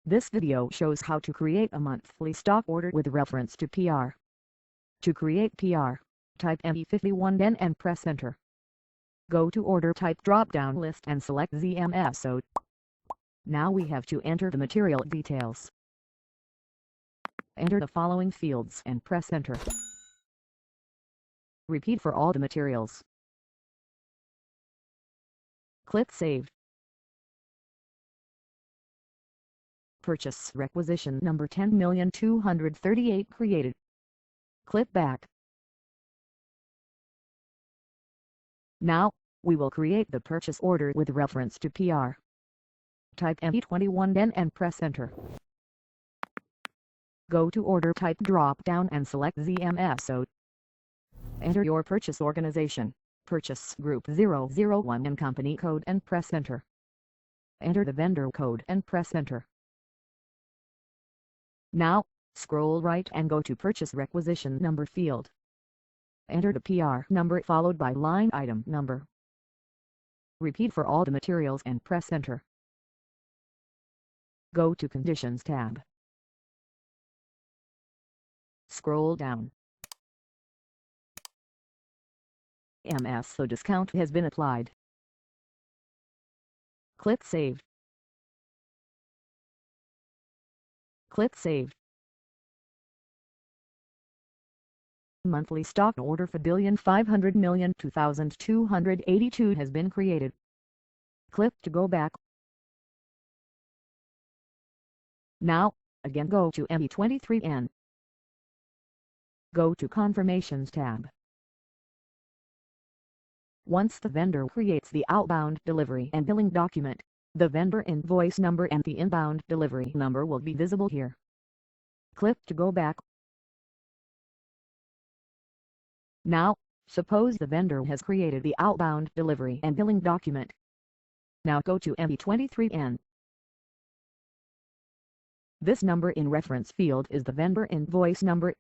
This video shows how to create a monthly stock order with reference to PR. To create PR, type ME51N and press Enter. Go to Order Type drop-down list and select the MSO. Now we have to enter the material details. Enter the following fields and press Enter. Repeat for all the materials. Click Save. Purchase requisition number 10,238 created. Click Back. Now, we will create the purchase order with reference to PR. Type ME21N and press Enter. Go to Order Type drop-down and select the MSO. Enter your purchase organization, Purchase Group 001 and company code and press Enter. Enter the vendor code and press Enter. Now, scroll right and go to Purchase Requisition Number field. Enter the PR number followed by line item number. Repeat for all the materials and press Enter. Go to Conditions tab. Scroll down. MSO discount has been applied. Click Save. Click Save. Monthly stock order for 1,500,002,282 has been created. Click to go back. Now, again go to ME23N. Go to Confirmations tab. Once the vendor creates the outbound delivery and billing document, the vendor invoice number and the inbound delivery number will be visible here. Click to go back. Now, suppose the vendor has created the outbound delivery and billing document. Now go to ME23N. This number in reference field is the vendor invoice number.